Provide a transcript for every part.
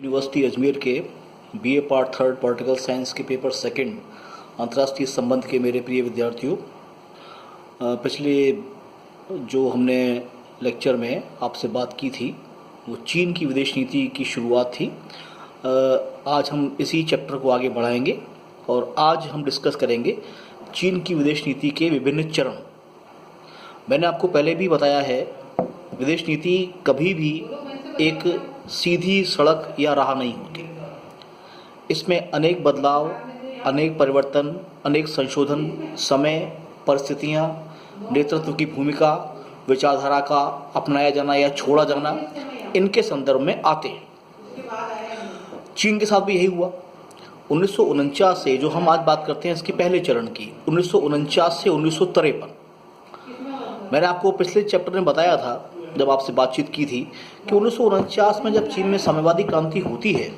University Ajmer के BA part third political science के paper second अंतर्राष्ट्रीय संबंध के मेरे प्रिय विद्यार्थियों, पिछले जो हमने लेक्चर में आपसे बात की थी वो चीन की विदेश नीति की शुरुआत थी। आज हम इसी चैप्टर को आगे बढ़ाएंगे और आज हम डिस्कस करेंगे चीन की विदेश नीति के विभिन्न चरण। मैंने आपको पहले भी बताया है, विदेश नीति कभी भी एक सीधी सड़क या राह नहीं होती। इसमें अनेक बदलाव, अनेक परिवर्तन, अनेक संशोधन, समय, परिस्थितियाँ, नेतृत्व की भूमिका, विचारधारा का अपनाया जाना या छोड़ा जाना, इनके संदर्भ में आते हैं। चीन के साथ भी यही हुआ। 1949 से, जो हम आज बात करते हैं इसके पहले चरण की, 1949 से 1953। मैंने आपको पिछले चैप्टर में बताया था, जब आपसे बातचीत की थी, कि 1949 में जब चीन में साम्यवादी क्रांति होती है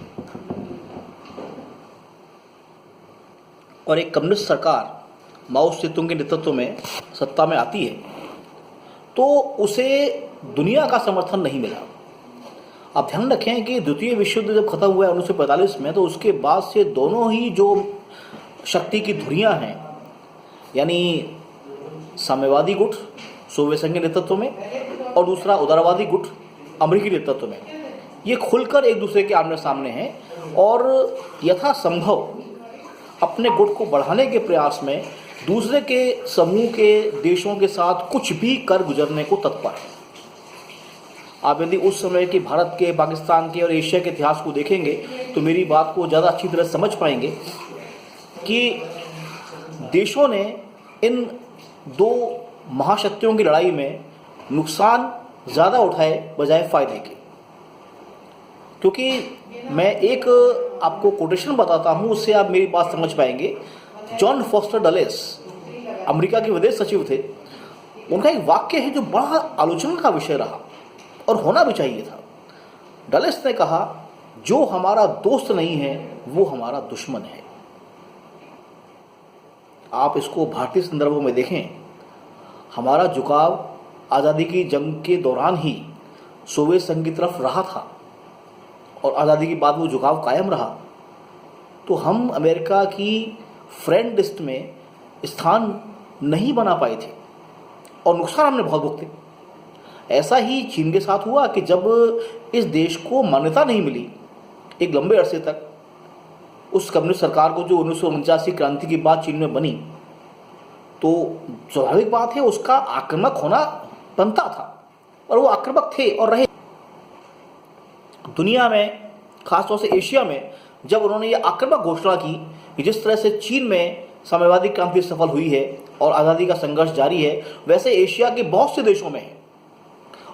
और एक कम्युनिस्ट सरकार माओ सेतुंग के नेतृत्व में सत्ता में आती है, तो उसे दुनिया का समर्थन नहीं मिला। आप ध्यान रखें कि द्वितीय विश्व युद्ध जब खत्म हुआ 1945 में, तो उसके बाद से दोनों ही जो शक्ति की धुरियां हैं, यानी साम्यवादी गुट सोवियत संघ के नेतृत्व में और दूसरा उदारवादी गुट अमेरिकी नेतृत्व में, ये खुलकर एक दूसरे के आमने सामने हैं और यथासंभव अपने गुट को बढ़ाने के प्रयास में दूसरे के समूह के देशों के साथ कुछ भी कर गुजरने को तत्पर है। आप यदि उस समय के भारत के, पाकिस्तान के और एशिया के इतिहास को देखेंगे तो मेरी बात को ज़्यादा अच्छी तरह समझ पाएंगे कि देशों ने इन दो महाशक्तियों की लड़ाई में नुकसान ज़्यादा उठाए बजाय फायदे के। क्योंकि मैं एक आपको कोटेशन बताता हूँ, उससे आप मेरी बात समझ पाएंगे। जॉन फॉस्टर डलेस, अमेरिका के विदेश सचिव थे, उनका एक वाक्य है जो बड़ा आलोचना का विषय रहा और होना भी चाहिए था। डलेस ने कहा, जो हमारा दोस्त नहीं है वो हमारा दुश्मन है। आप इसको भारतीय संदर्भों में देखें। हमारा झुकाव आज़ादी की जंग के दौरान ही सोवियत संघ की तरफ रहा था और आज़ादी के बाद वो झुकाव कायम रहा, तो हम अमेरिका की फ्रेंड लिस्ट में स्थान नहीं बना पाए थे और नुकसान हमने बहुत भुगते। ऐसा ही चीन के साथ हुआ कि जब इस देश को मान्यता नहीं मिली एक लंबे अरसे तक, उस कम्युनिस्ट सरकार को जो 1949 क्रांति के बाद चीन में बनी, तो स्वाभाविक बात है उसका आक्रामक होना बनता था और वो आक्रामक थे और रहे। दुनिया में, खासतौर से एशिया में, जब उन्होंने ये आक्रामक घोषणा की कि जिस तरह से चीन में साम्यवादी क्रांति सफल हुई है और आज़ादी का संघर्ष जारी है, वैसे एशिया के बहुत से देशों में है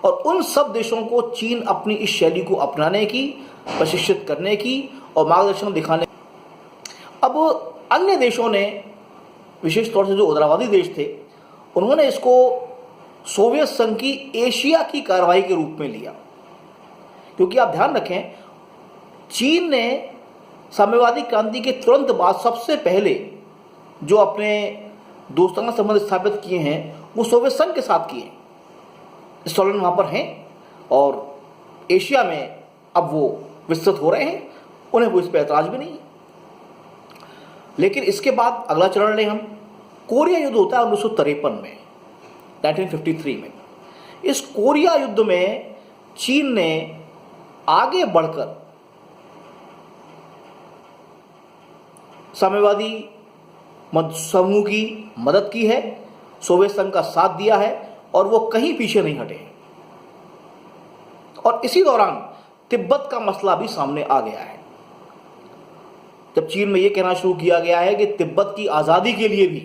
और उन सब देशों को चीन अपनी इस शैली को अपनाने की, प्रशिक्षित करने की और मार्गदर्शन दिखाने। अब अन्य देशों ने, विशेष तौर से जो उदारवादी देश थे, उन्होंने इसको सोवियत संघ की एशिया की कार्रवाई के रूप में लिया। क्योंकि आप ध्यान रखें, चीन ने साम्यवादी क्रांति के तुरंत बाद सबसे पहले जो अपने दोस्ताना संबंध स्थापित किए हैं वो सोवियत संघ के साथ किए। स्टॉलिन वहाँ पर हैं और एशिया में अब वो विस्तृत हो रहे हैं, उन्हें वो इस पर ऐतराज भी नहीं है। लेकिन इसके बाद अगला चरण लें हम, कोरिया युद्ध होता है 1953 में, 1953 में। इस कोरिया युद्ध में चीन ने आगे बढ़कर साम्यवादी समूह की मदद की है, सोवियत संघ का साथ दिया है और वो कहीं पीछे नहीं हटे। और इसी दौरान तिब्बत का मसला भी सामने आ गया है। जब चीन में यह कहना शुरू किया गया है कि तिब्बत की आज़ादी के लिए भी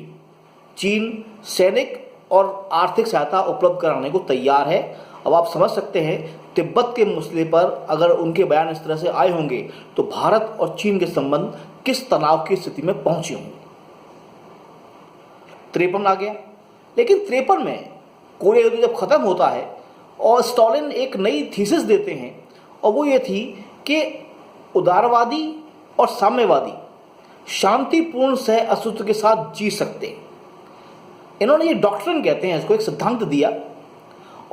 चीन सैनिक और आर्थिक सहायता उपलब्ध कराने को तैयार है। अब आप समझ सकते हैं तिब्बत के मसले पर अगर उनके बयान इस तरह से आए होंगे तो भारत और चीन के संबंध किस तनाव की स्थिति में पहुंचे होंगे। 53 आ गया, लेकिन 53 में कोरिया युद्ध जब खत्म होता है और स्टॉलिन एक नई थीसिस देते हैं और वो ये थी कि उदारवादी और साम्यवादी शांतिपूर्ण सह अस्तित्व के साथ जी सकते हैं। इन्होंने ये डॉक्ट्रिन कहते हैं, इसको एक सिद्धांत दिया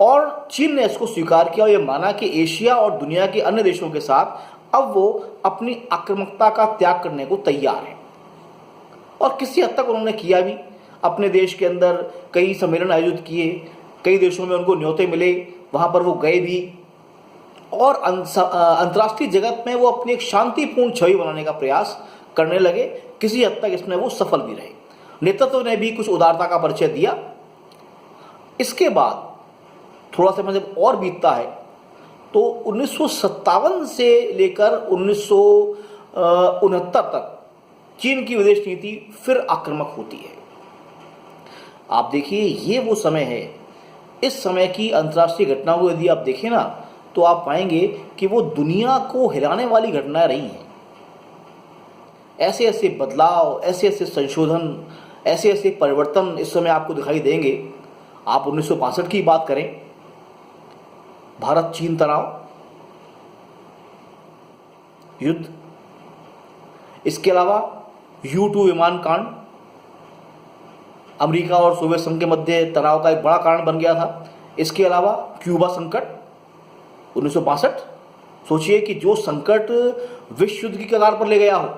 और चीन ने इसको स्वीकार किया और ये माना कि एशिया और दुनिया के अन्य देशों के साथ अब वो अपनी आक्रामकता का त्याग करने को तैयार है और किसी हद तक उन्होंने किया भी। अपने देश के अंदर कई सम्मेलन आयोजित किए, कई देशों में उनको न्योते मिले, वहाँ पर वो गए भी और अंतर्राष्ट्रीय जगत में वो अपनी एक शांतिपूर्ण छवि बनाने का प्रयास करने लगे। किसी हद तक इसमें वो सफल भी रहे। नेतृत्व ने भी कुछ उदारता का परिचय दिया। इसके बाद थोड़ा समय जब और बीतता है तो 1957 से लेकर 1969 तक चीन की विदेश नीति फिर आक्रामक होती है। आप देखिए, ये वो समय है, इस समय की अंतर्राष्ट्रीय घटनाओं को यदि आप देखें ना तो आप पाएंगे कि वो दुनिया को हिलाने वाली घटनाएं रही हैं। ऐसे ऐसे बदलाव, ऐसे ऐसे संशोधन, ऐसे ऐसे परिवर्तन इस समय आपको दिखाई देंगे। आप 1962 की बात करें, भारत चीन तनाव, युद्ध, इसके अलावा U-2 विमान कांड, अमेरिका और सोवियत संघ के मध्य तनाव का एक बड़ा कारण बन गया था। इसके अलावा क्यूबा संकट 1962, सोचिए कि जो संकट विश्व युद्ध की कगार पर ले गया हो,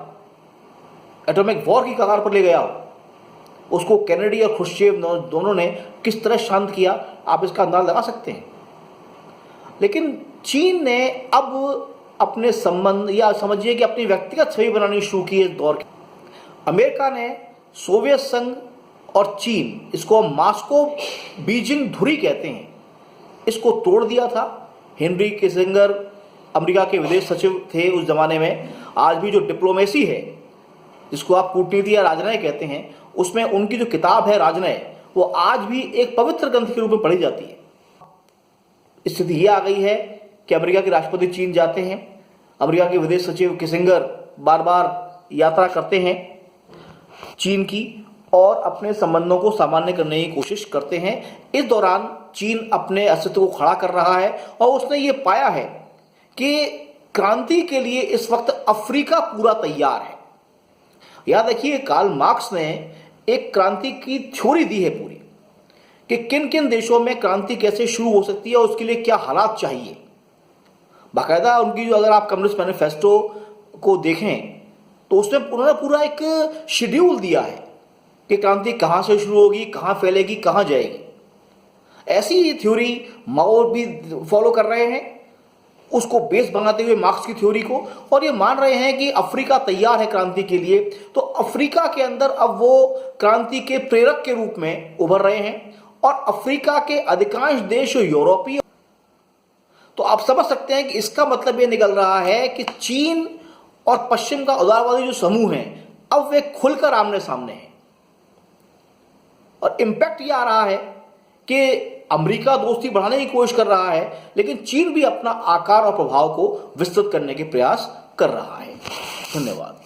एटॉमिक वॉर की कगार पर ले गया हो, उसको कैनेडी और खुश्चेव दोनों ने किस तरह शांत किया, आप इसका अंदाजा लगा सकते हैं। लेकिन चीन ने अब अपने संबंध या समझिए कि अपनी व्यक्तिगत छवि बनानी शुरू की इस दौर के। अमेरिका ने सोवियत संघ और चीन, इसको मास्को बीजिंग धुरी कहते हैं, इसको तोड़ दिया था। हेनरी किसिंगर अमेरिका के विदेश सचिव थे उस जमाने में। आज भी जो डिप्लोमेसी है, जिसको आप कूटनीति या राजनय कहते हैं, उसमें उनकी जो किताब है राजनय, वो आज भी एक पवित्र ग्रंथ के रूप में पढ़ी जाती है। स्थिति ये आ गई है कि अमेरिका के राष्ट्रपति चीन जाते हैं, अमेरिका के विदेश सचिव किसिंगर बार बार यात्रा करते हैं चीन की और अपने संबंधों को सामान्य करने की कोशिश करते हैं। इस दौरान चीन अपने अस्तित्व को खड़ा कर रहा है और उसने ये पाया है कि क्रांति के लिए इस वक्त अफ्रीका पूरा तैयार है। याद रखिए, कार्ल मार्क्स ने एक क्रांति की थ्योरी दी है पूरी, कि किन किन देशों में क्रांति कैसे शुरू हो सकती है और उसके लिए क्या हालात चाहिए। बाकायदा उनकी जो, अगर आप कम्युनिस्ट मैनिफेस्टो को देखें तो उसमें उन्होंने पूरा एक शेड्यूल दिया है कि क्रांति कहाँ से शुरू होगी, कहाँ फैलेगी, कहाँ जाएगी। ऐसी थ्योरी माओ भी फॉलो कर रहे हैं, उसको बेस बनाते हुए मार्क्स की थ्योरी को, और ये मान रहे हैं कि अफ्रीका तैयार है क्रांति के लिए। तो अफ्रीका के अंदर अब वो क्रांति के प्रेरक के रूप में उभर रहे हैं और अफ्रीका के अधिकांश देश यूरोपीय। तो आप समझ सकते हैं कि इसका मतलब ये निकल रहा है कि चीन और पश्चिम का उदारवादी जो समूह है, अब वे खुलकर आमने सामने हैं। और इंपैक्ट ये आ रहा है कि अमेरिका दोस्ती बढ़ाने की कोशिश कर रहा है, लेकिन चीन भी अपना आकार और प्रभाव को विस्तृत करने के प्रयास कर रहा है। धन्यवाद।